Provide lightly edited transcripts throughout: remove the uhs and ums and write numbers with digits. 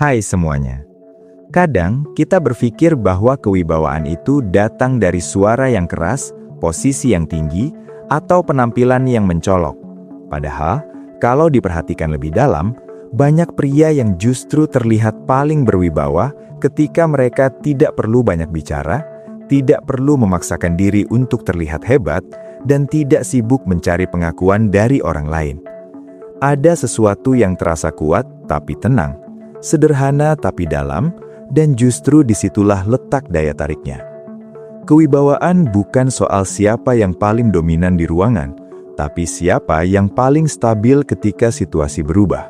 Hai semuanya. Kadang kita berpikir bahwa kewibawaan itu datang dari suara yang keras, posisi yang tinggi, atau penampilan yang mencolok. Padahal, kalau diperhatikan lebih dalam, banyak pria yang justru terlihat paling berwibawa ketika mereka tidak perlu banyak bicara, tidak perlu memaksakan diri untuk terlihat hebat, dan tidak sibuk mencari pengakuan dari orang lain. Ada sesuatu yang terasa kuat tapi tenang, sederhana tapi dalam, dan justru disitulah letak daya tariknya. Kewibawaan bukan soal siapa yang paling dominan di ruangan, tapi siapa yang paling stabil ketika situasi berubah.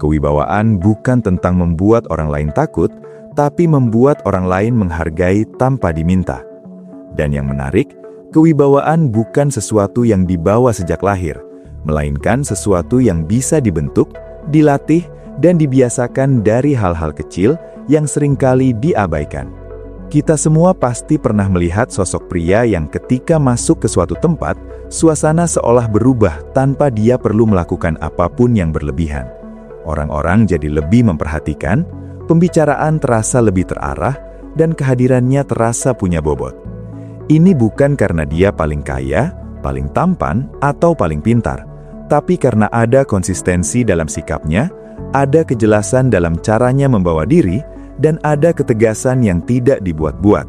Kewibawaan bukan tentang membuat orang lain takut, tapi membuat orang lain menghargai tanpa diminta. Dan yang menarik, kewibawaan bukan sesuatu yang dibawa sejak lahir, melainkan sesuatu yang bisa dibentuk, dilatih, dan dibiasakan dari hal-hal kecil yang seringkali diabaikan. Kita semua pasti pernah melihat sosok pria yang ketika masuk ke suatu tempat, suasana seolah berubah tanpa dia perlu melakukan apapun yang berlebihan. Orang-orang jadi lebih memperhatikan, pembicaraan terasa lebih terarah, dan kehadirannya terasa punya bobot. Ini bukan karena dia paling kaya, paling tampan, atau paling pintar, tapi karena ada konsistensi dalam sikapnya, ada kejelasan dalam caranya membawa diri, dan ada ketegasan yang tidak dibuat-buat.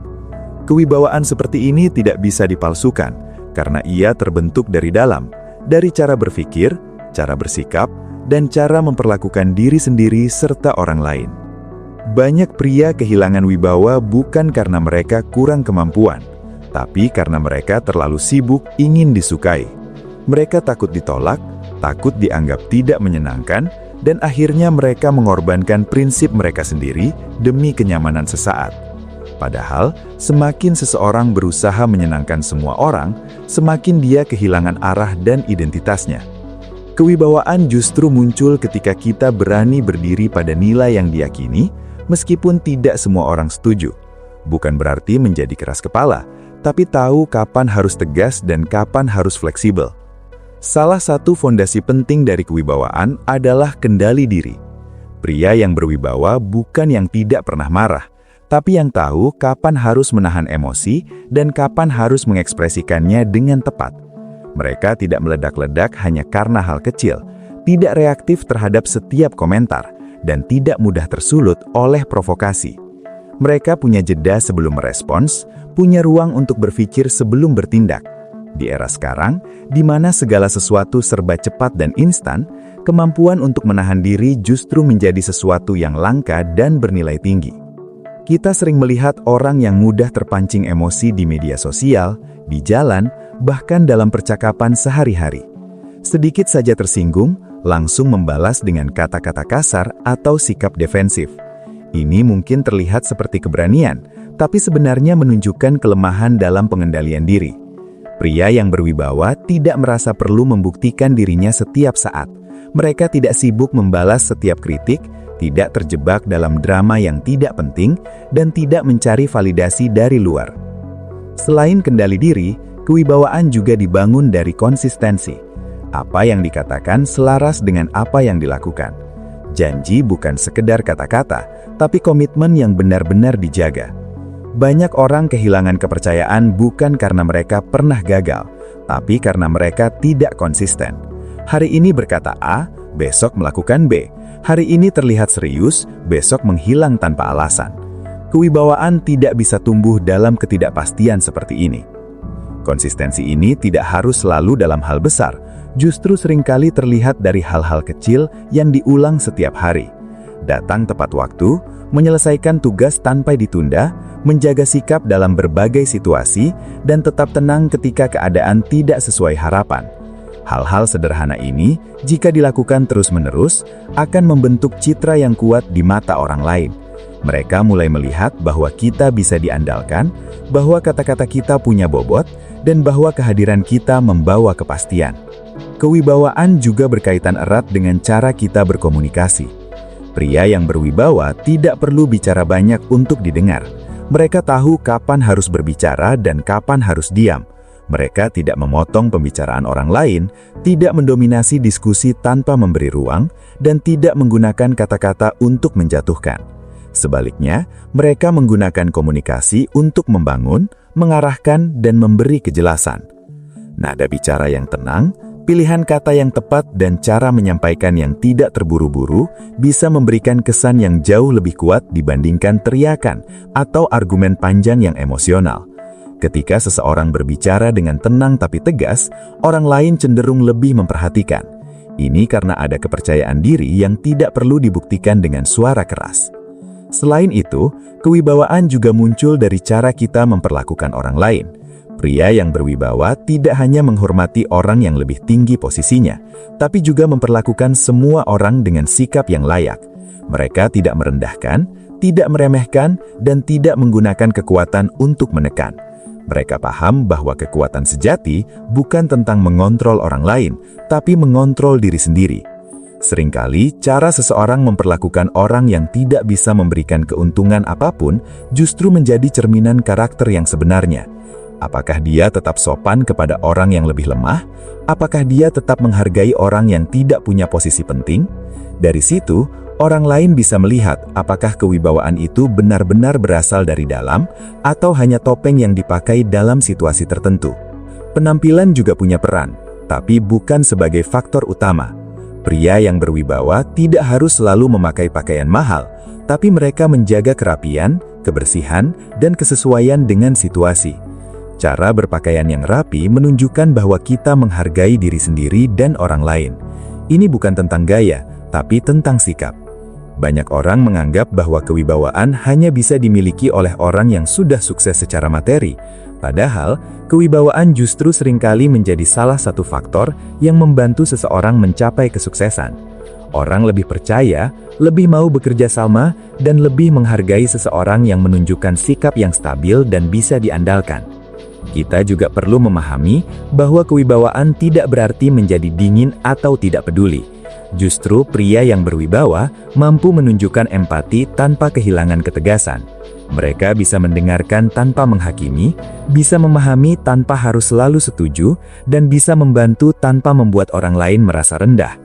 Kewibawaan seperti ini tidak bisa dipalsukan, karena ia terbentuk dari dalam, dari cara berpikir, cara bersikap, dan cara memperlakukan diri sendiri serta orang lain. Banyak pria kehilangan wibawa bukan karena mereka kurang kemampuan, tapi karena mereka terlalu sibuk ingin disukai. Mereka takut ditolak, takut dianggap tidak menyenangkan, dan akhirnya mereka mengorbankan prinsip mereka sendiri demi kenyamanan sesaat. Padahal, semakin seseorang berusaha menyenangkan semua orang, semakin dia kehilangan arah dan identitasnya. Kewibawaan justru muncul ketika kita berani berdiri pada nilai yang diyakini, meskipun tidak semua orang setuju. Bukan berarti menjadi keras kepala, tapi tahu kapan harus tegas dan kapan harus fleksibel. Salah satu fondasi penting dari kewibawaan adalah kendali diri. Pria yang berwibawa bukan yang tidak pernah marah, tapi yang tahu kapan harus menahan emosi dan kapan harus mengekspresikannya dengan tepat. Mereka tidak meledak-ledak hanya karena hal kecil, tidak reaktif terhadap setiap komentar, dan tidak mudah tersulut oleh provokasi. Mereka punya jeda sebelum merespons, punya ruang untuk berpikir sebelum bertindak. Di era sekarang, di mana segala sesuatu serba cepat dan instan, kemampuan untuk menahan diri justru menjadi sesuatu yang langka dan bernilai tinggi. Kita sering melihat orang yang mudah terpancing emosi di media sosial, di jalan, bahkan dalam percakapan sehari-hari. Sedikit saja tersinggung, langsung membalas dengan kata-kata kasar atau sikap defensif. Ini mungkin terlihat seperti keberanian, tapi sebenarnya menunjukkan kelemahan dalam pengendalian diri. Pria yang berwibawa tidak merasa perlu membuktikan dirinya setiap saat. Mereka tidak sibuk membalas setiap kritik, tidak terjebak dalam drama yang tidak penting, dan tidak mencari validasi dari luar. Selain kendali diri, kewibawaan juga dibangun dari konsistensi. Apa yang dikatakan selaras dengan apa yang dilakukan. Janji bukan sekedar kata-kata, tapi komitmen yang benar-benar dijaga. Banyak orang kehilangan kepercayaan bukan karena mereka pernah gagal, tapi karena mereka tidak konsisten. Hari ini berkata A, besok melakukan B. Hari ini terlihat serius, besok menghilang tanpa alasan. Kewibawaan tidak bisa tumbuh dalam ketidakpastian seperti ini. Konsistensi ini tidak harus selalu dalam hal besar, justru seringkali terlihat dari hal-hal kecil yang diulang setiap hari. Datang tepat waktu, menyelesaikan tugas tanpa ditunda, menjaga sikap dalam berbagai situasi, dan tetap tenang ketika keadaan tidak sesuai harapan. Hal-hal sederhana ini, jika dilakukan terus-menerus, akan membentuk citra yang kuat di mata orang lain. Mereka mulai melihat bahwa kita bisa diandalkan, bahwa kata-kata kita punya bobot, dan bahwa kehadiran kita membawa kepastian. Kewibawaan juga berkaitan erat dengan cara kita berkomunikasi. Pria yang berwibawa tidak perlu bicara banyak untuk didengar. Mereka tahu kapan harus berbicara dan kapan harus diam. Mereka tidak memotong pembicaraan orang lain, tidak mendominasi diskusi tanpa memberi ruang, dan tidak menggunakan kata-kata untuk menjatuhkan. Sebaliknya, mereka menggunakan komunikasi untuk membangun, mengarahkan, dan memberi kejelasan. Nada bicara yang tenang, pilihan kata yang tepat, dan cara menyampaikan yang tidak terburu-buru bisa memberikan kesan yang jauh lebih kuat dibandingkan teriakan atau argumen panjang yang emosional. Ketika seseorang berbicara dengan tenang tapi tegas, orang lain cenderung lebih memperhatikan. Ini karena ada kepercayaan diri yang tidak perlu dibuktikan dengan suara keras. Selain itu, kewibawaan juga muncul dari cara kita memperlakukan orang lain. Pria yang berwibawa tidak hanya menghormati orang yang lebih tinggi posisinya, tapi juga memperlakukan semua orang dengan sikap yang layak. Mereka tidak merendahkan, tidak meremehkan, dan tidak menggunakan kekuatan untuk menekan. Mereka paham bahwa kekuatan sejati bukan tentang mengontrol orang lain, tapi mengontrol diri sendiri. Seringkali, cara seseorang memperlakukan orang yang tidak bisa memberikan keuntungan apapun justru menjadi cerminan karakter yang sebenarnya. Apakah dia tetap sopan kepada orang yang lebih lemah? Apakah dia tetap menghargai orang yang tidak punya posisi penting? Dari situ, orang lain bisa melihat apakah kewibawaan itu benar-benar berasal dari dalam atau hanya topeng yang dipakai dalam situasi tertentu. Penampilan juga punya peran, tapi bukan sebagai faktor utama. Pria yang berwibawa tidak harus selalu memakai pakaian mahal, tapi mereka menjaga kerapian, kebersihan, dan kesesuaian dengan situasi. Cara berpakaian yang rapi menunjukkan bahwa kita menghargai diri sendiri dan orang lain. Ini bukan tentang gaya, tapi tentang sikap. Banyak orang menganggap bahwa kewibawaan hanya bisa dimiliki oleh orang yang sudah sukses secara materi. Padahal, kewibawaan justru seringkali menjadi salah satu faktor yang membantu seseorang mencapai kesuksesan. Orang lebih percaya, lebih mau bekerja sama, dan lebih menghargai seseorang yang menunjukkan sikap yang stabil dan bisa diandalkan. Kita juga perlu memahami bahwa kewibawaan tidak berarti menjadi dingin atau tidak peduli. Justru pria yang berwibawa mampu menunjukkan empati tanpa kehilangan ketegasan. Mereka bisa mendengarkan tanpa menghakimi, bisa memahami tanpa harus selalu setuju, dan bisa membantu tanpa membuat orang lain merasa rendah.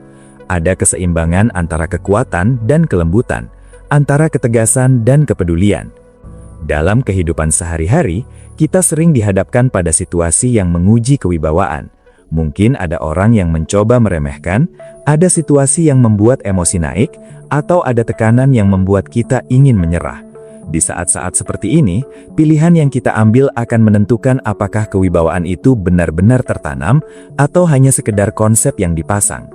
Ada keseimbangan antara kekuatan dan kelembutan, antara ketegasan dan kepedulian. Dalam kehidupan sehari-hari, kita sering dihadapkan pada situasi yang menguji kewibawaan. Mungkin ada orang yang mencoba meremehkan, ada situasi yang membuat emosi naik, atau ada tekanan yang membuat kita ingin menyerah. Di saat-saat seperti ini, pilihan yang kita ambil akan menentukan apakah kewibawaan itu benar-benar tertanam atau hanya sekedar konsep yang dipasang.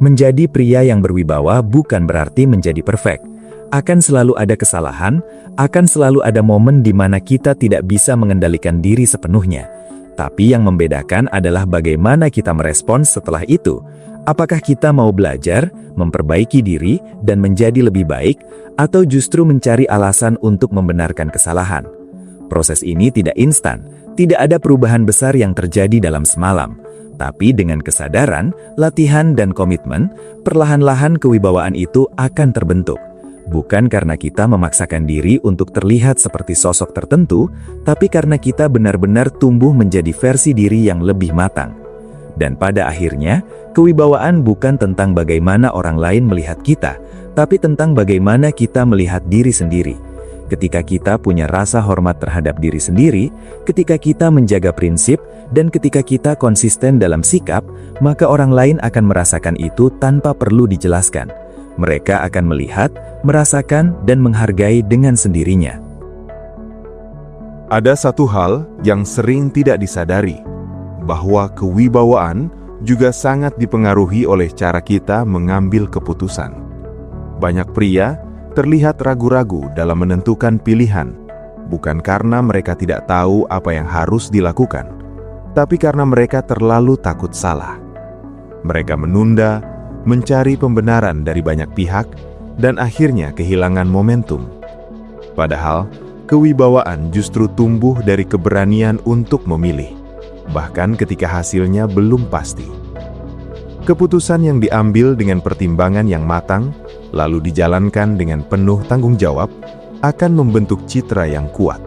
Menjadi pria yang berwibawa bukan berarti menjadi perfect. Akan selalu ada kesalahan, akan selalu ada momen di mana kita tidak bisa mengendalikan diri sepenuhnya. Tapi yang membedakan adalah bagaimana kita merespons setelah itu. Apakah kita mau belajar, memperbaiki diri, dan menjadi lebih baik, atau justru mencari alasan untuk membenarkan kesalahan. Proses ini tidak instan, tidak ada perubahan besar yang terjadi dalam semalam. Tapi dengan kesadaran, latihan, dan komitmen, perlahan-lahan kewibawaan itu akan terbentuk. Bukan karena kita memaksakan diri untuk terlihat seperti sosok tertentu, tapi karena kita benar-benar tumbuh menjadi versi diri yang lebih matang. Dan pada akhirnya, kewibawaan bukan tentang bagaimana orang lain melihat kita, tapi tentang bagaimana kita melihat diri sendiri. Ketika kita punya rasa hormat terhadap diri sendiri, ketika kita menjaga prinsip, dan ketika kita konsisten dalam sikap, maka orang lain akan merasakan itu tanpa perlu dijelaskan. Mereka akan melihat, merasakan, dan menghargai dengan sendirinya. Ada satu hal yang sering tidak disadari, bahwa kewibawaan juga sangat dipengaruhi oleh cara kita mengambil keputusan. Banyak pria terlihat ragu-ragu dalam menentukan pilihan, bukan karena mereka tidak tahu apa yang harus dilakukan, tapi karena mereka terlalu takut salah. Mereka menunda, mencari pembenaran dari banyak pihak, dan akhirnya kehilangan momentum. Padahal, kewibawaan justru tumbuh dari keberanian untuk memilih, bahkan ketika hasilnya belum pasti. Keputusan yang diambil dengan pertimbangan yang matang, lalu dijalankan dengan penuh tanggung jawab, akan membentuk citra yang kuat.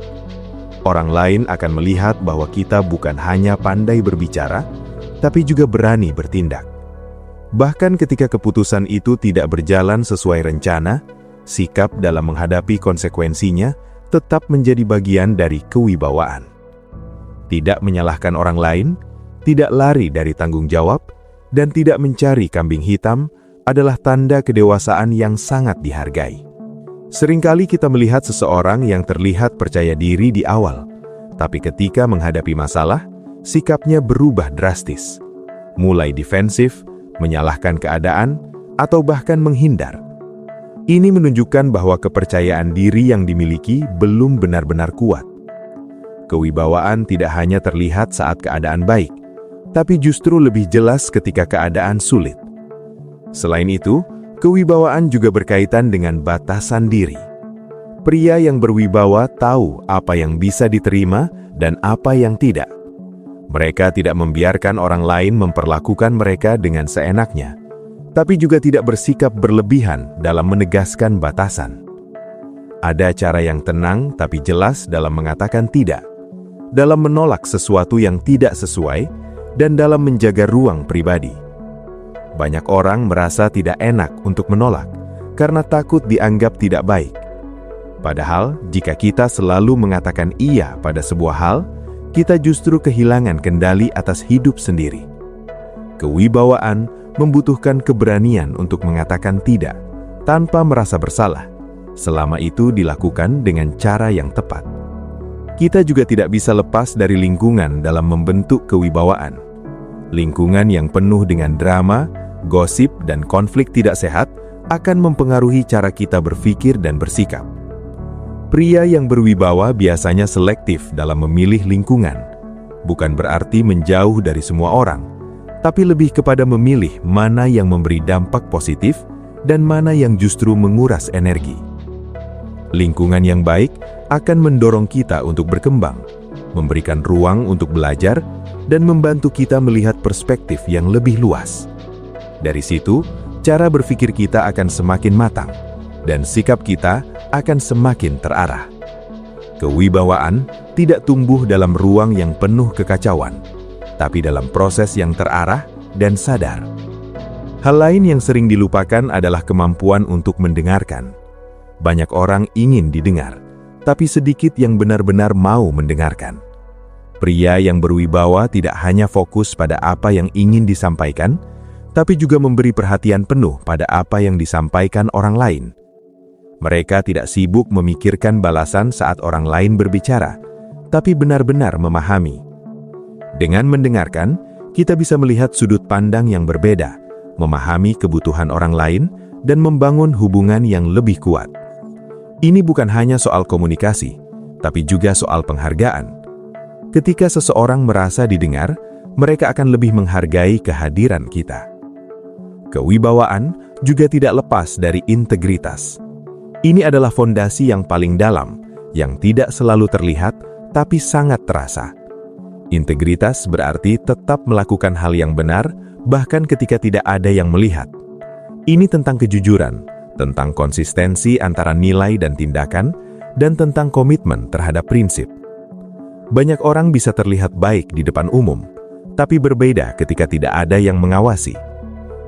orang lain akan melihat bahwa kita bukan hanya pandai berbicara, tapi juga berani bertindak. Bahkan ketika keputusan itu tidak berjalan sesuai rencana, sikap dalam menghadapi konsekuensinya tetap menjadi bagian dari kewibawaan. Tidak menyalahkan orang lain, tidak lari dari tanggung jawab, dan tidak mencari kambing hitam adalah tanda kedewasaan yang sangat dihargai. Seringkali kita melihat seseorang yang terlihat percaya diri di awal, tapi ketika menghadapi masalah, sikapnya berubah drastis. Mulai defensif, menyalahkan keadaan, atau bahkan menghindar. Ini menunjukkan bahwa kepercayaan diri yang dimiliki belum benar-benar kuat. Kewibawaan tidak hanya terlihat saat keadaan baik, tapi justru lebih jelas ketika keadaan sulit. Selain itu, kewibawaan juga berkaitan dengan batasan diri. Pria yang berwibawa tahu apa yang bisa diterima dan apa yang tidak. Mereka tidak membiarkan orang lain memperlakukan mereka dengan seenaknya, tapi juga tidak bersikap berlebihan dalam menegaskan batasan. Ada cara yang tenang tapi jelas dalam mengatakan tidak, dalam menolak sesuatu yang tidak sesuai, dan dalam menjaga ruang pribadi. Banyak orang merasa tidak enak untuk menolak karena takut dianggap tidak baik. Padahal, jika kita selalu mengatakan iya pada sebuah hal, kita justru kehilangan kendali atas hidup sendiri. Kewibawaan membutuhkan keberanian untuk mengatakan tidak tanpa merasa bersalah, selama itu dilakukan dengan cara yang tepat. Kita juga tidak bisa lepas dari lingkungan dalam membentuk kewibawaan. Lingkungan yang penuh dengan drama, gosip, dan konflik tidak sehat akan mempengaruhi cara kita berpikir dan bersikap. Pria yang berwibawa biasanya selektif dalam memilih lingkungan, bukan berarti menjauh dari semua orang, tapi lebih kepada memilih mana yang memberi dampak positif dan mana yang justru menguras energi. Lingkungan yang baik akan mendorong kita untuk berkembang, memberikan ruang untuk belajar, dan membantu kita melihat perspektif yang lebih luas. Dari situ, cara berpikir kita akan semakin matang, dan sikap kita akan semakin terarah. Kewibawaan tidak tumbuh dalam ruang yang penuh kekacauan, tapi dalam proses yang terarah dan sadar. Hal lain yang sering dilupakan adalah kemampuan untuk mendengarkan. Banyak orang ingin didengar, tapi sedikit yang benar-benar mau mendengarkan. Pria yang berwibawa tidak hanya fokus pada apa yang ingin disampaikan, tapi juga memberi perhatian penuh pada apa yang disampaikan orang lain. Mereka tidak sibuk memikirkan balasan saat orang lain berbicara, tapi benar-benar memahami. Dengan mendengarkan, kita bisa melihat sudut pandang yang berbeda, memahami kebutuhan orang lain, dan membangun hubungan yang lebih kuat. Ini bukan hanya soal komunikasi, tapi juga soal penghargaan. Ketika seseorang merasa didengar, mereka akan lebih menghargai kehadiran kita. Kewibawaan juga tidak lepas dari integritas. Ini adalah fondasi yang paling dalam, yang tidak selalu terlihat, tapi sangat terasa. Integritas berarti tetap melakukan hal yang benar, bahkan ketika tidak ada yang melihat. Ini tentang kejujuran, tentang konsistensi antara nilai dan tindakan, dan tentang komitmen terhadap prinsip. Banyak orang bisa terlihat baik di depan umum, tapi berbeda ketika tidak ada yang mengawasi.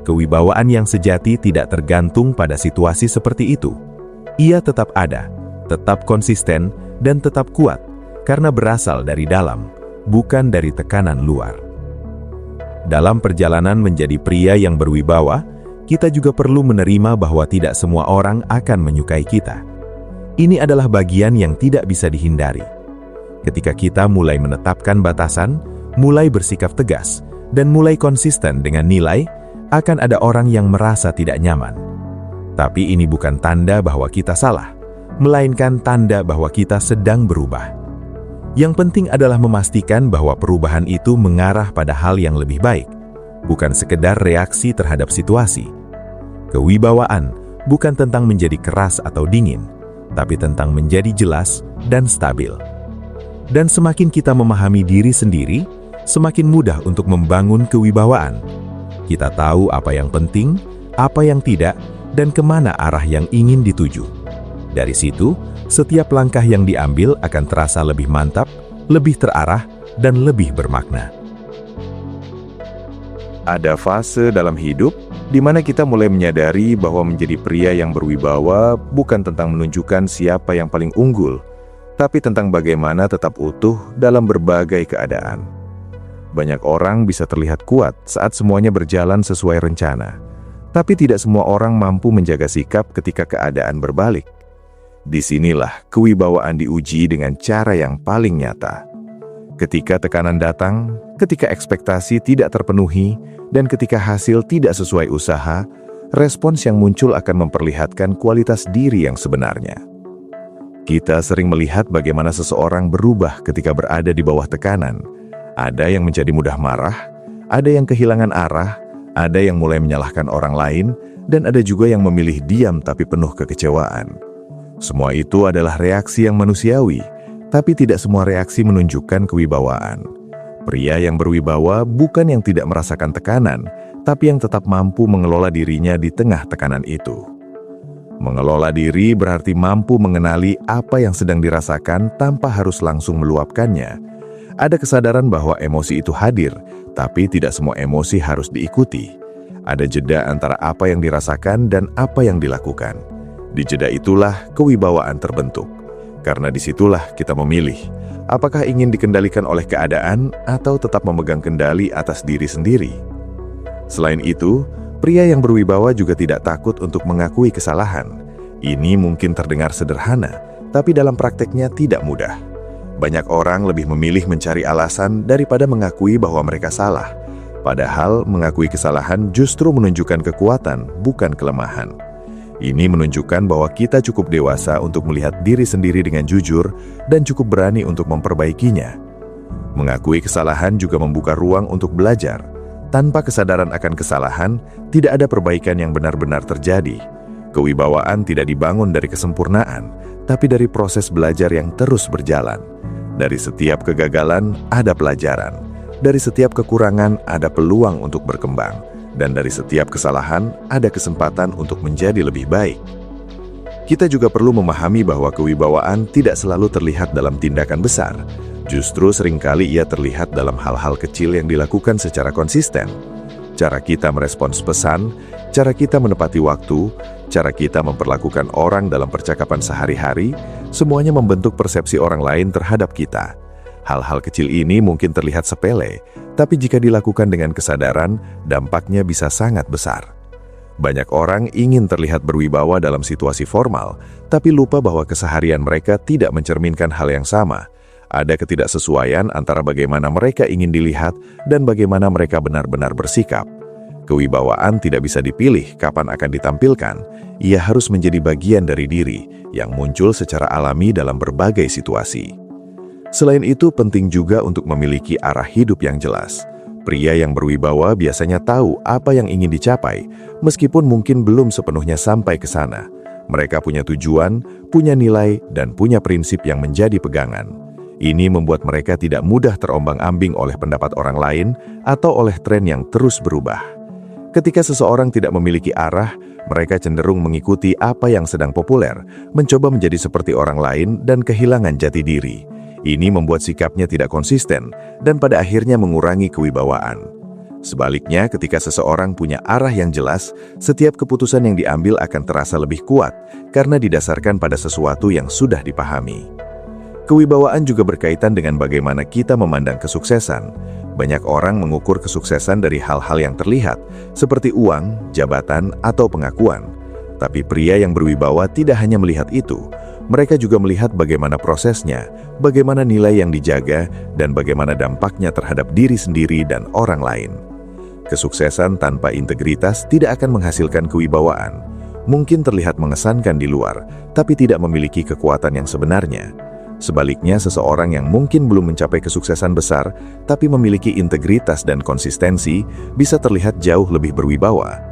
Kewibawaan yang sejati tidak tergantung pada situasi seperti itu. Ia tetap ada, tetap konsisten, dan tetap kuat, karena berasal dari dalam, bukan dari tekanan luar. Dalam perjalanan menjadi pria yang berwibawa, kita juga perlu menerima bahwa tidak semua orang akan menyukai kita. Ini adalah bagian yang tidak bisa dihindari. Ketika kita mulai menetapkan batasan, mulai bersikap tegas, dan mulai konsisten dengan nilai, akan ada orang yang merasa tidak nyaman. Tapi ini bukan tanda bahwa kita salah, melainkan tanda bahwa kita sedang berubah. Yang penting adalah memastikan bahwa perubahan itu mengarah pada hal yang lebih baik, bukan sekedar reaksi terhadap situasi. Kewibawaan bukan tentang menjadi keras atau dingin, tapi tentang menjadi jelas dan stabil. Dan semakin kita memahami diri sendiri, semakin mudah untuk membangun kewibawaan. Kita tahu apa yang penting, apa yang tidak, dan kemana arah yang ingin dituju. Dari situ, Setiap langkah yang diambil akan terasa lebih mantap, lebih terarah, dan lebih bermakna. Ada fase dalam hidup di mana kita mulai menyadari bahwa menjadi pria yang berwibawa bukan tentang menunjukkan siapa yang paling unggul, tapi tentang bagaimana tetap utuh dalam berbagai keadaan. Banyak orang bisa terlihat kuat saat semuanya berjalan sesuai rencana, tapi tidak semua orang mampu menjaga sikap ketika keadaan berbalik. Disinilah kewibawaan diuji dengan cara yang paling nyata. Ketika tekanan datang, ketika ekspektasi tidak terpenuhi, dan ketika hasil tidak sesuai usaha, respons yang muncul akan memperlihatkan kualitas diri yang sebenarnya. Kita sering melihat bagaimana seseorang berubah ketika berada di bawah tekanan. Ada yang menjadi mudah marah, ada yang kehilangan arah, ada yang mulai menyalahkan orang lain, dan ada juga yang memilih diam tapi penuh kekecewaan. Semua itu adalah reaksi yang manusiawi, tapi tidak semua reaksi menunjukkan kewibawaan. Pria yang berwibawa bukan yang tidak merasakan tekanan, tapi yang tetap mampu mengelola dirinya di tengah tekanan itu. Mengelola diri berarti mampu mengenali apa yang sedang dirasakan tanpa harus langsung meluapkannya. Ada kesadaran bahwa emosi itu hadir, tapi tidak semua emosi harus diikuti. Ada jeda antara apa yang dirasakan dan apa yang dilakukan. Di jeda itulah kewibawaan terbentuk. Karena disitulah kita memilih, apakah ingin dikendalikan oleh keadaan atau tetap memegang kendali atas diri sendiri. Selain itu, pria yang berwibawa juga tidak takut untuk mengakui kesalahan. Ini mungkin terdengar sederhana, tapi dalam prakteknya tidak mudah. Banyak orang lebih memilih mencari alasan daripada mengakui bahwa mereka salah. Padahal mengakui kesalahan justru menunjukkan kekuatan, bukan kelemahan. Ini menunjukkan bahwa kita cukup dewasa untuk melihat diri sendiri dengan jujur dan cukup berani untuk memperbaikinya. Mengakui kesalahan juga membuka ruang untuk belajar. Tanpa kesadaran akan kesalahan, tidak ada perbaikan yang benar-benar terjadi. Kewibawaan tidak dibangun dari kesempurnaan, tapi dari proses belajar yang terus berjalan. Dari setiap kegagalan, ada pelajaran. Dari setiap kekurangan, ada peluang untuk berkembang. Dan dari setiap kesalahan, ada kesempatan untuk menjadi lebih baik. Kita juga perlu memahami bahwa kewibawaan tidak selalu terlihat dalam tindakan besar. Justru seringkali ia terlihat dalam hal-hal kecil yang dilakukan secara konsisten. Cara kita merespons pesan, cara kita menepati waktu, cara kita memperlakukan orang dalam percakapan sehari-hari, semuanya membentuk persepsi orang lain terhadap kita. Hal-hal kecil ini mungkin terlihat sepele, tapi jika dilakukan dengan kesadaran, dampaknya bisa sangat besar. Banyak orang ingin terlihat berwibawa dalam situasi formal, tapi lupa bahwa keseharian mereka tidak mencerminkan hal yang sama. Ada ketidaksesuaian antara bagaimana mereka ingin dilihat dan bagaimana mereka benar-benar bersikap. Kewibawaan tidak bisa dipilih kapan akan ditampilkan, ia harus menjadi bagian dari diri yang muncul secara alami dalam berbagai situasi. Selain itu, penting juga untuk memiliki arah hidup yang jelas. Pria yang berwibawa biasanya tahu apa yang ingin dicapai, meskipun mungkin belum sepenuhnya sampai ke sana. Mereka punya tujuan, punya nilai, dan punya prinsip yang menjadi pegangan. Ini membuat mereka tidak mudah terombang-ambing oleh pendapat orang lain atau oleh tren yang terus berubah. Ketika seseorang tidak memiliki arah, mereka cenderung mengikuti apa yang sedang populer, mencoba menjadi seperti orang lain dan kehilangan jati diri. Ini membuat sikapnya tidak konsisten dan pada akhirnya mengurangi kewibawaan. Sebaliknya, ketika seseorang punya arah yang jelas, setiap keputusan yang diambil akan terasa lebih kuat karena didasarkan pada sesuatu yang sudah dipahami. Kewibawaan juga berkaitan dengan bagaimana kita memandang kesuksesan. Banyak orang mengukur kesuksesan dari hal-hal yang terlihat, seperti uang, jabatan, atau pengakuan. Tapi pria yang berwibawa tidak hanya melihat itu. Mereka juga melihat bagaimana prosesnya, bagaimana nilai yang dijaga, dan bagaimana dampaknya terhadap diri sendiri dan orang lain. Kesuksesan tanpa integritas tidak akan menghasilkan kewibawaan. Mungkin terlihat mengesankan di luar, tapi tidak memiliki kekuatan yang sebenarnya. Sebaliknya, seseorang yang mungkin belum mencapai kesuksesan besar, tapi memiliki integritas dan konsistensi, bisa terlihat jauh lebih berwibawa.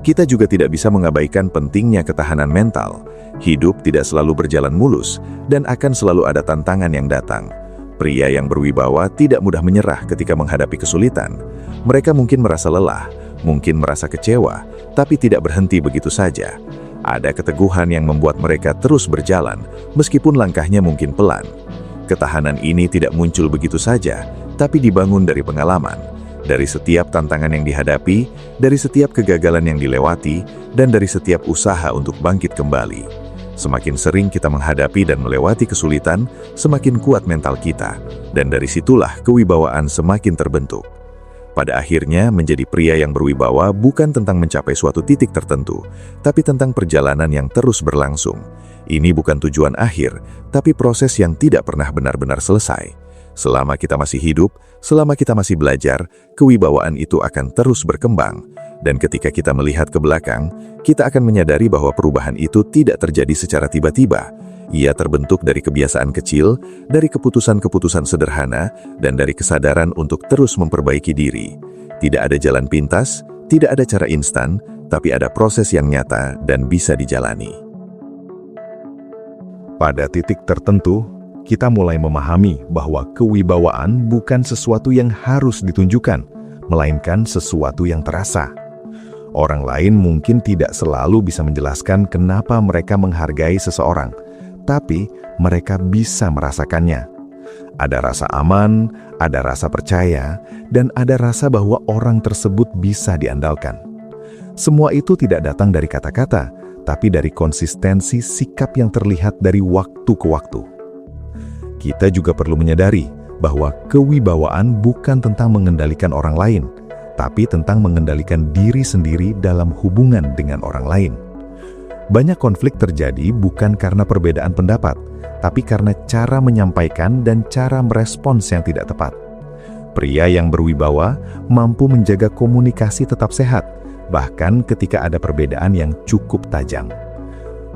Kita juga tidak bisa mengabaikan pentingnya ketahanan mental. Hidup tidak selalu berjalan mulus, dan akan selalu ada tantangan yang datang. Pria yang berwibawa tidak mudah menyerah ketika menghadapi kesulitan. Mereka mungkin merasa lelah, mungkin merasa kecewa, tapi tidak berhenti begitu saja. Ada keteguhan yang membuat mereka terus berjalan, meskipun langkahnya mungkin pelan. Ketahanan ini tidak muncul begitu saja, tapi dibangun dari pengalaman, dari setiap tantangan yang dihadapi, dari setiap kegagalan yang dilewati, dan dari setiap usaha untuk bangkit kembali. Semakin sering kita menghadapi dan melewati kesulitan, semakin kuat mental kita, dan dari situlah kewibawaan semakin terbentuk. Pada akhirnya, menjadi pria yang berwibawa bukan tentang mencapai suatu titik tertentu, tapi tentang perjalanan yang terus berlangsung. Ini bukan tujuan akhir, tapi proses yang tidak pernah benar-benar selesai. Selama kita masih hidup, selama kita masih belajar, kewibawaan itu akan terus berkembang. Dan ketika kita melihat ke belakang, kita akan menyadari bahwa perubahan itu tidak terjadi secara tiba-tiba. Ia terbentuk dari kebiasaan kecil, dari keputusan-keputusan sederhana, dan dari kesadaran untuk terus memperbaiki diri. Tidak ada jalan pintas, tidak ada cara instan, tapi ada proses yang nyata dan bisa dijalani. Pada titik tertentu, kita mulai memahami bahwa kewibawaan bukan sesuatu yang harus ditunjukkan, melainkan sesuatu yang terasa. Orang lain mungkin tidak selalu bisa menjelaskan kenapa mereka menghargai seseorang, tapi mereka bisa merasakannya. Ada rasa aman, ada rasa percaya, dan ada rasa bahwa orang tersebut bisa diandalkan. Semua itu tidak datang dari kata-kata, tapi dari konsistensi sikap yang terlihat dari waktu ke waktu. Kita juga perlu menyadari bahwa kewibawaan bukan tentang mengendalikan orang lain, tapi tentang mengendalikan diri sendiri dalam hubungan dengan orang lain. Banyak konflik terjadi bukan karena perbedaan pendapat, tapi karena cara menyampaikan dan cara merespons yang tidak tepat. Pria yang berwibawa mampu menjaga komunikasi tetap sehat, bahkan ketika ada perbedaan yang cukup tajam.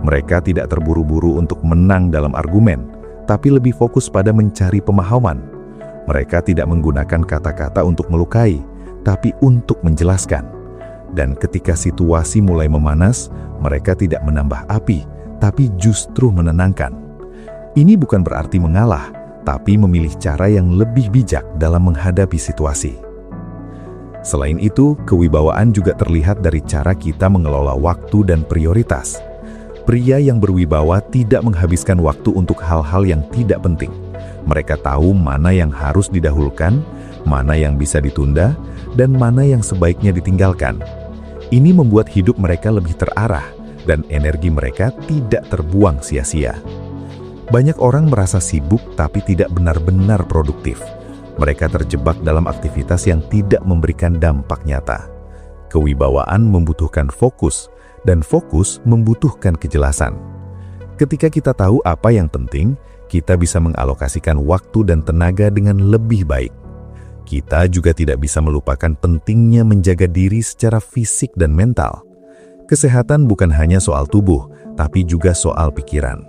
Mereka tidak terburu-buru untuk menang dalam argumen, tapi lebih fokus pada mencari pemahaman. Mereka tidak menggunakan kata-kata untuk melukai, tapi untuk menjelaskan. Dan ketika situasi mulai memanas, mereka tidak menambah api, tapi justru menenangkan. Ini bukan berarti mengalah, tapi memilih cara yang lebih bijak dalam menghadapi situasi. Selain itu, kewibawaan juga terlihat dari cara kita mengelola waktu dan prioritas. Pria yang berwibawa tidak menghabiskan waktu untuk hal-hal yang tidak penting. Mereka tahu mana yang harus didahulukan, mana yang bisa ditunda, dan mana yang sebaiknya ditinggalkan. Ini membuat hidup mereka lebih terarah, dan energi mereka tidak terbuang sia-sia. Banyak orang merasa sibuk tapi tidak benar-benar produktif. Mereka terjebak dalam aktivitas yang tidak memberikan dampak nyata. Kewibawaan membutuhkan fokus, dan fokus membutuhkan kejelasan. Ketika kita tahu apa yang penting, kita bisa mengalokasikan waktu dan tenaga dengan lebih baik. Kita juga tidak bisa melupakan pentingnya menjaga diri secara fisik dan mental. Kesehatan bukan hanya soal tubuh, tapi juga soal pikiran.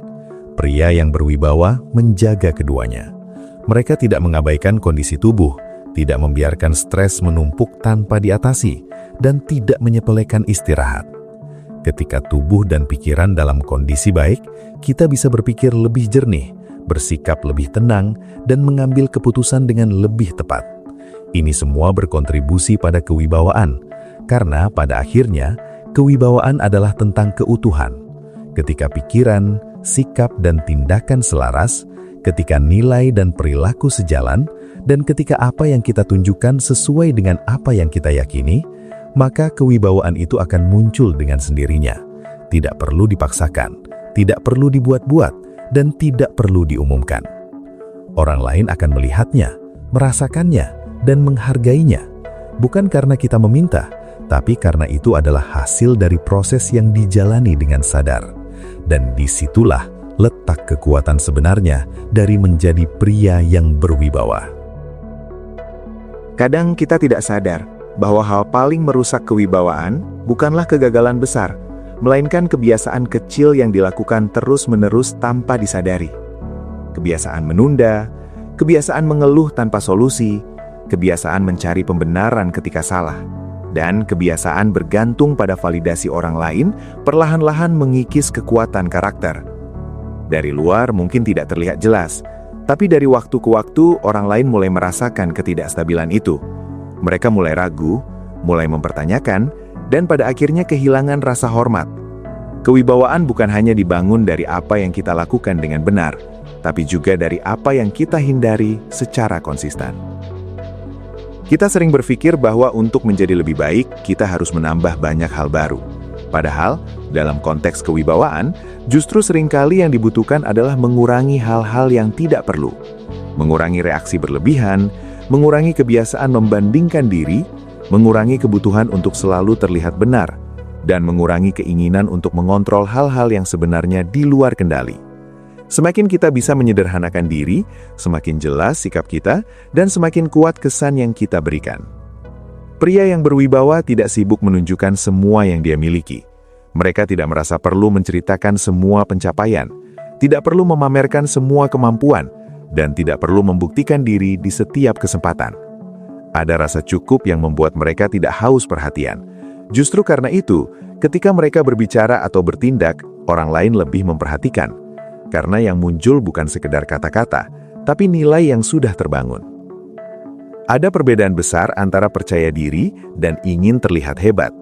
Pria yang berwibawa menjaga keduanya. Mereka tidak mengabaikan kondisi tubuh, tidak membiarkan stres menumpuk tanpa diatasi, dan tidak menyepelekan istirahat. Ketika tubuh dan pikiran dalam kondisi baik, kita bisa berpikir lebih jernih, bersikap lebih tenang, dan mengambil keputusan dengan lebih tepat. Ini semua berkontribusi pada kewibawaan, karena pada akhirnya, kewibawaan adalah tentang keutuhan. Ketika pikiran, sikap, dan tindakan selaras, ketika nilai dan perilaku sejalan, dan ketika apa yang kita tunjukkan sesuai dengan apa yang kita yakini, maka kewibawaan itu akan muncul dengan sendirinya. Tidak perlu dipaksakan, tidak perlu dibuat-buat, dan tidak perlu diumumkan. Orang lain akan melihatnya, merasakannya, dan menghargainya, bukan karena kita meminta, tapi karena itu adalah hasil dari proses yang dijalani dengan sadar. Dan disitulah letak kekuatan sebenarnya dari menjadi pria yang berwibawa. Kadang kita tidak sadar bahwa hal paling merusak kewibawaan bukanlah kegagalan besar, melainkan kebiasaan kecil yang dilakukan terus-menerus tanpa disadari. Kebiasaan menunda, kebiasaan mengeluh tanpa solusi, kebiasaan mencari pembenaran ketika salah, dan kebiasaan bergantung pada validasi orang lain perlahan-lahan mengikis kekuatan karakter. Dari luar mungkin tidak terlihat jelas, tapi dari waktu ke waktu orang lain mulai merasakan ketidakstabilan itu. Mereka mulai ragu, mulai mempertanyakan, dan pada akhirnya kehilangan rasa hormat. Kewibawaan bukan hanya dibangun dari apa yang kita lakukan dengan benar, tapi juga dari apa yang kita hindari secara konsisten. Kita sering berpikir bahwa untuk menjadi lebih baik, kita harus menambah banyak hal baru. Padahal, dalam konteks kewibawaan, justru seringkali yang dibutuhkan adalah mengurangi hal-hal yang tidak perlu. Mengurangi reaksi berlebihan, mengurangi kebiasaan membandingkan diri, mengurangi kebutuhan untuk selalu terlihat benar, dan mengurangi keinginan untuk mengontrol hal-hal yang sebenarnya di luar kendali. Semakin kita bisa menyederhanakan diri, semakin jelas sikap kita, dan semakin kuat kesan yang kita berikan. Pria yang berwibawa tidak sibuk menunjukkan semua yang dia miliki. Mereka tidak merasa perlu menceritakan semua pencapaian, tidak perlu memamerkan semua kemampuan, dan tidak perlu membuktikan diri di setiap kesempatan. Ada rasa cukup yang membuat mereka tidak haus perhatian. Justru karena itu, ketika mereka berbicara atau bertindak, orang lain lebih memperhatikan. Karena yang muncul bukan sekedar kata-kata, tapi nilai yang sudah terbangun. Ada perbedaan besar antara percaya diri dan ingin terlihat hebat.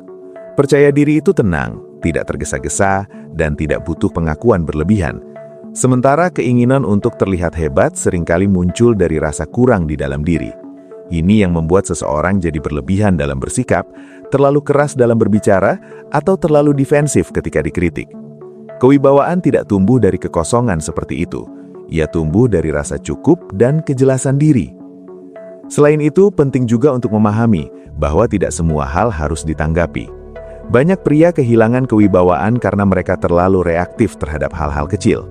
Percaya diri itu tenang, tidak tergesa-gesa, dan tidak butuh pengakuan berlebihan. Sementara keinginan untuk terlihat hebat seringkali muncul dari rasa kurang di dalam diri. Ini yang membuat seseorang jadi berlebihan dalam bersikap, terlalu keras dalam berbicara, atau terlalu defensif ketika dikritik. Kewibawaan tidak tumbuh dari kekosongan seperti itu. Ia tumbuh dari rasa cukup dan kejelasan diri. Selain itu, penting juga untuk memahami bahwa tidak semua hal harus ditanggapi. Banyak pria kehilangan kewibawaan karena mereka terlalu reaktif terhadap hal-hal kecil.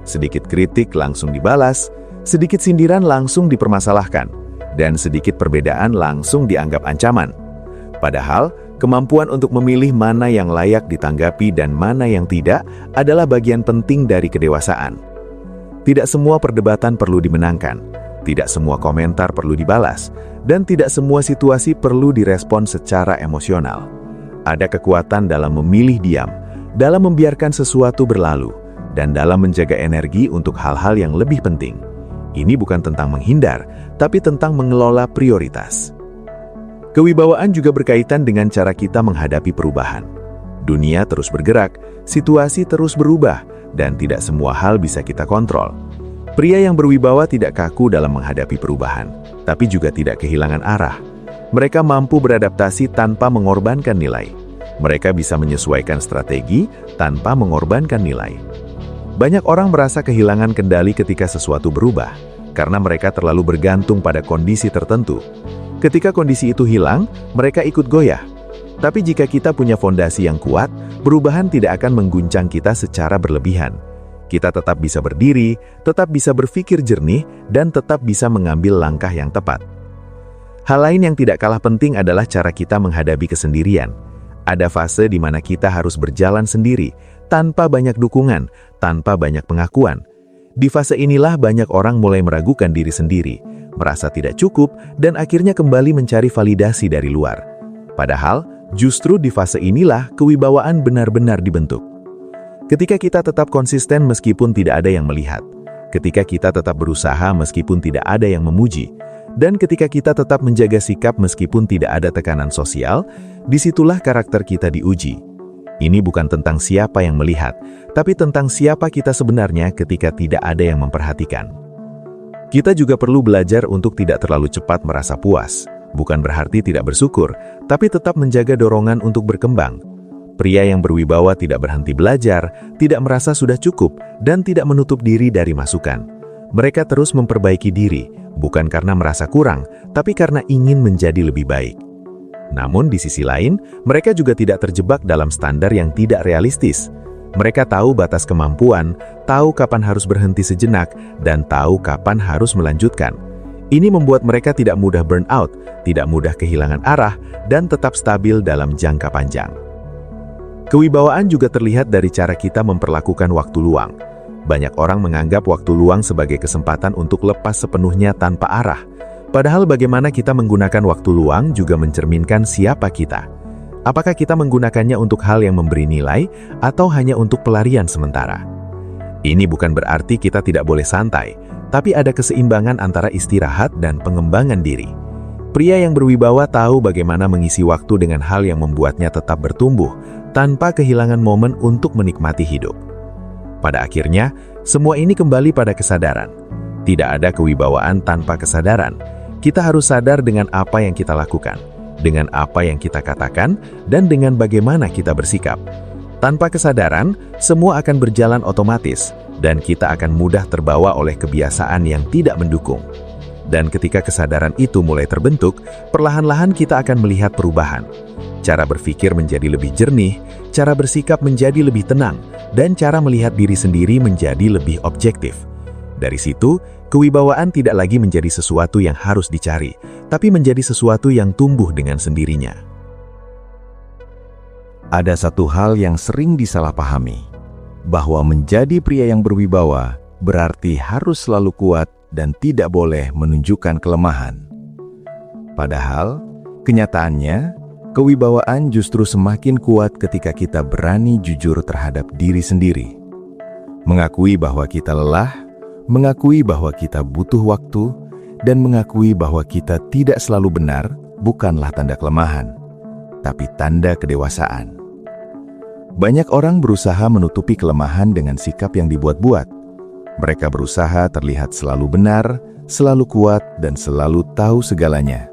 Sedikit kritik langsung dibalas, sedikit sindiran langsung dipermasalahkan, dan sedikit perbedaan langsung dianggap ancaman. Padahal, kemampuan untuk memilih mana yang layak ditanggapi dan mana yang tidak adalah bagian penting dari kedewasaan. Tidak semua perdebatan perlu dimenangkan, tidak semua komentar perlu dibalas, dan tidak semua situasi perlu direspon secara emosional. Ada kekuatan dalam memilih diam, dalam membiarkan sesuatu berlalu, dan dalam menjaga energi untuk hal-hal yang lebih penting. Ini bukan tentang menghindar, tapi tentang mengelola prioritas. Kewibawaan juga berkaitan dengan cara kita menghadapi perubahan. Dunia terus bergerak, situasi terus berubah, dan tidak semua hal bisa kita kontrol. Pria yang berwibawa tidak kaku dalam menghadapi perubahan, tapi juga tidak kehilangan arah. Mereka mampu beradaptasi tanpa mengorbankan nilai. Mereka bisa menyesuaikan strategi tanpa mengorbankan nilai. Banyak orang merasa kehilangan kendali ketika sesuatu berubah, karena mereka terlalu bergantung pada kondisi tertentu. Ketika kondisi itu hilang, mereka ikut goyah. Tapi jika kita punya fondasi yang kuat, perubahan tidak akan mengguncang kita secara berlebihan. Kita tetap bisa berdiri, tetap bisa berpikir jernih, dan tetap bisa mengambil langkah yang tepat. Hal lain yang tidak kalah penting adalah cara kita menghadapi kesendirian. Ada fase di mana kita harus berjalan sendiri, tanpa banyak dukungan, tanpa banyak pengakuan. Di fase inilah banyak orang mulai meragukan diri sendiri, merasa tidak cukup, dan akhirnya kembali mencari validasi dari luar. Padahal, justru di fase inilah kewibawaan benar-benar dibentuk. Ketika kita tetap konsisten meskipun tidak ada yang melihat, ketika kita tetap berusaha meskipun tidak ada yang memuji, dan ketika kita tetap menjaga sikap meskipun tidak ada tekanan sosial, disitulah karakter kita diuji. Ini bukan tentang siapa yang melihat, tapi tentang siapa kita sebenarnya ketika tidak ada yang memperhatikan. Kita juga perlu belajar untuk tidak terlalu cepat merasa puas. Bukan berarti tidak bersyukur, tapi tetap menjaga dorongan untuk berkembang. Pria yang berwibawa tidak berhenti belajar, tidak merasa sudah cukup, dan tidak menutup diri dari masukan. Mereka terus memperbaiki diri, bukan karena merasa kurang, tapi karena ingin menjadi lebih baik. Namun di sisi lain, mereka juga tidak terjebak dalam standar yang tidak realistis. Mereka tahu batas kemampuan, tahu kapan harus berhenti sejenak, dan tahu kapan harus melanjutkan. Ini membuat mereka tidak mudah burn out, tidak mudah kehilangan arah, dan tetap stabil dalam jangka panjang. Kewibawaan juga terlihat dari cara kita memperlakukan waktu luang. Banyak orang menganggap waktu luang sebagai kesempatan untuk lepas sepenuhnya tanpa arah. Padahal bagaimana kita menggunakan waktu luang juga mencerminkan siapa kita. Apakah kita menggunakannya untuk hal yang memberi nilai atau hanya untuk pelarian sementara? Ini bukan berarti kita tidak boleh santai, tapi ada keseimbangan antara istirahat dan pengembangan diri. Pria yang berwibawa tahu bagaimana mengisi waktu dengan hal yang membuatnya tetap bertumbuh, tanpa kehilangan momen untuk menikmati hidup. Pada akhirnya, semua ini kembali pada kesadaran. Tidak ada kewibawaan tanpa kesadaran. Kita harus sadar dengan apa yang kita lakukan, dengan apa yang kita katakan, dan dengan bagaimana kita bersikap. Tanpa kesadaran, semua akan berjalan otomatis, dan kita akan mudah terbawa oleh kebiasaan yang tidak mendukung. Dan ketika kesadaran itu mulai terbentuk, perlahan-lahan kita akan melihat perubahan. Cara berpikir menjadi lebih jernih, cara bersikap menjadi lebih tenang, dan cara melihat diri sendiri menjadi lebih objektif. Dari situ, kewibawaan tidak lagi menjadi sesuatu yang harus dicari, tapi menjadi sesuatu yang tumbuh dengan sendirinya. Ada satu hal yang sering disalahpahami, bahwa menjadi pria yang berwibawa berarti harus selalu kuat dan tidak boleh menunjukkan kelemahan. Padahal, kenyataannya, kewibawaan justru semakin kuat ketika kita berani jujur terhadap diri sendiri. Mengakui bahwa kita lelah, mengakui bahwa kita butuh waktu, dan mengakui bahwa kita tidak selalu benar bukanlah tanda kelemahan, tapi tanda kedewasaan. Banyak orang berusaha menutupi kelemahan dengan sikap yang dibuat-buat. Mereka berusaha terlihat selalu benar, selalu kuat, dan selalu tahu segalanya.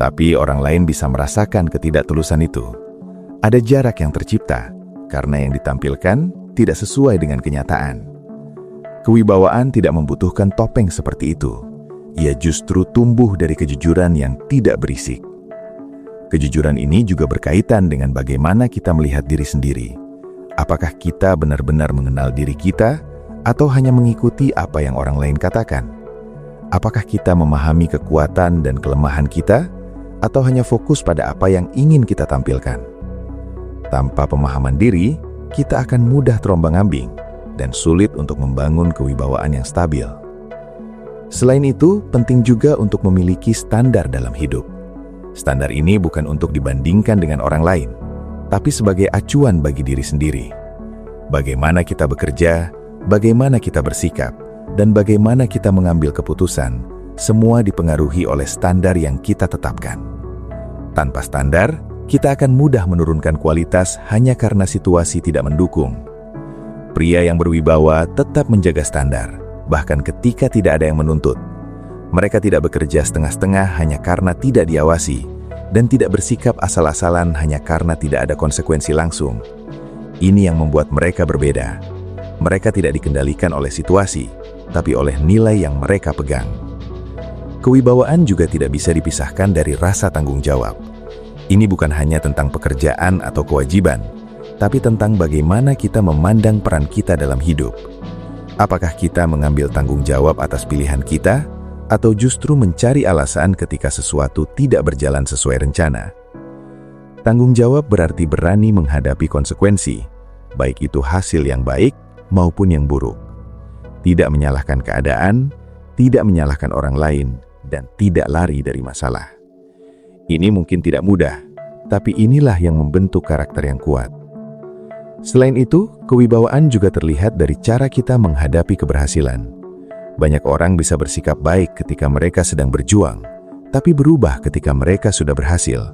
Tapi orang lain bisa merasakan ketidaktulusan itu. Ada jarak yang tercipta, karena yang ditampilkan tidak sesuai dengan kenyataan. Kewibawaan tidak membutuhkan topeng seperti itu. Ia justru tumbuh dari kejujuran yang tidak berisik. Kejujuran ini juga berkaitan dengan bagaimana kita melihat diri sendiri. Apakah kita benar-benar mengenal diri kita, atau hanya mengikuti apa yang orang lain katakan? Apakah kita memahami kekuatan dan kelemahan kita, atau hanya fokus pada apa yang ingin kita tampilkan? Tanpa pemahaman diri, kita akan mudah terombang-ambing dan sulit untuk membangun kewibawaan yang stabil. Selain itu, penting juga untuk memiliki standar dalam hidup. Standar ini bukan untuk dibandingkan dengan orang lain, tapi sebagai acuan bagi diri sendiri. Bagaimana kita bekerja, bagaimana kita bersikap, dan bagaimana kita mengambil keputusan, semua dipengaruhi oleh standar yang kita tetapkan. Tanpa standar, kita akan mudah menurunkan kualitas hanya karena situasi tidak mendukung. Pria yang berwibawa tetap menjaga standar, bahkan ketika tidak ada yang menuntut. Mereka tidak bekerja setengah-setengah hanya karena tidak diawasi, dan tidak bersikap asal-asalan hanya karena tidak ada konsekuensi langsung. Ini yang membuat mereka berbeda. Mereka tidak dikendalikan oleh situasi, tapi oleh nilai yang mereka pegang. Kewibawaan juga tidak bisa dipisahkan dari rasa tanggung jawab. Ini bukan hanya tentang pekerjaan atau kewajiban, tapi tentang bagaimana kita memandang peran kita dalam hidup. Apakah kita mengambil tanggung jawab atas pilihan kita, atau justru mencari alasan ketika sesuatu tidak berjalan sesuai rencana? Tanggung jawab berarti berani menghadapi konsekuensi, baik itu hasil yang baik maupun yang buruk. Tidak menyalahkan keadaan, tidak menyalahkan orang lain, dan tidak lari dari masalah. Ini mungkin tidak mudah, tapi inilah yang membentuk karakter yang kuat. Selain itu, kewibawaan juga terlihat dari cara kita menghadapi keberhasilan. Banyak orang bisa bersikap baik ketika mereka sedang berjuang, tapi berubah ketika mereka sudah berhasil.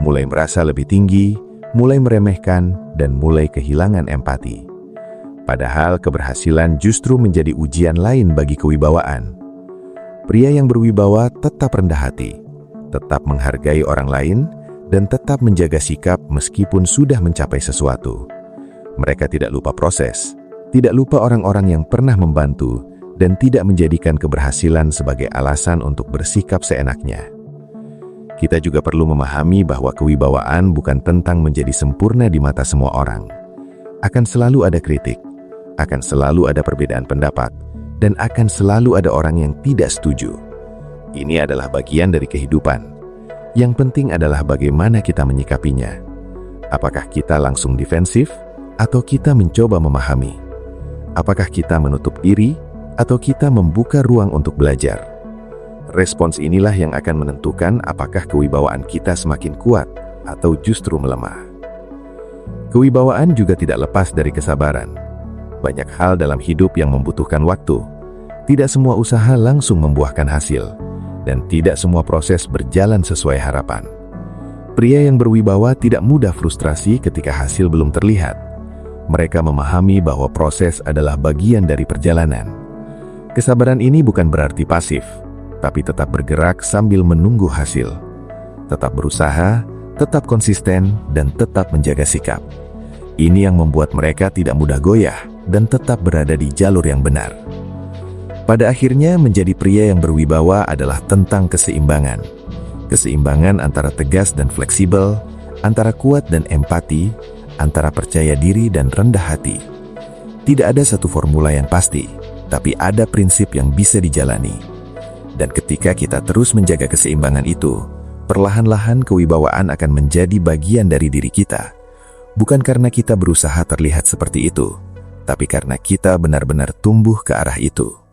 Mulai merasa lebih tinggi, mulai meremehkan, dan mulai kehilangan empati. Padahal keberhasilan justru menjadi ujian lain bagi kewibawaan. Pria yang berwibawa tetap rendah hati, tetap menghargai orang lain, dan tetap menjaga sikap meskipun sudah mencapai sesuatu. Mereka tidak lupa proses, tidak lupa orang-orang yang pernah membantu, dan tidak menjadikan keberhasilan sebagai alasan untuk bersikap seenaknya. Kita juga perlu memahami bahwa kewibawaan bukan tentang menjadi sempurna di mata semua orang. Akan selalu ada kritik, akan selalu ada perbedaan pendapat, dan akan selalu ada orang yang tidak setuju. Ini adalah bagian dari kehidupan. Yang penting adalah bagaimana kita menyikapinya. Apakah kita langsung defensif, atau kita mencoba memahami? Apakah kita menutup diri, atau kita membuka ruang untuk belajar? Respons inilah yang akan menentukan apakah kewibawaan kita semakin kuat atau justru melemah. Kewibawaan juga tidak lepas dari kesabaran. Banyak hal dalam hidup yang membutuhkan waktu. Tidak semua usaha langsung membuahkan hasil, dan tidak semua proses berjalan sesuai harapan. Pria yang berwibawa tidak mudah frustrasi ketika hasil belum terlihat. Mereka memahami bahwa proses adalah bagian dari perjalanan. Kesabaran ini bukan berarti pasif, tapi tetap bergerak sambil menunggu hasil. Tetap berusaha, tetap konsisten, dan tetap menjaga sikap. Ini yang membuat mereka tidak mudah goyah dan tetap berada di jalur yang benar. Pada akhirnya, menjadi pria yang berwibawa adalah tentang keseimbangan. Keseimbangan antara tegas dan fleksibel, antara kuat dan empati, antara percaya diri dan rendah hati. Tidak ada satu formula yang pasti, tapi ada prinsip yang bisa dijalani. Dan ketika kita terus menjaga keseimbangan itu, perlahan-lahan kewibawaan akan menjadi bagian dari diri kita. Bukan karena kita berusaha terlihat seperti itu, tapi karena kita benar-benar tumbuh ke arah itu.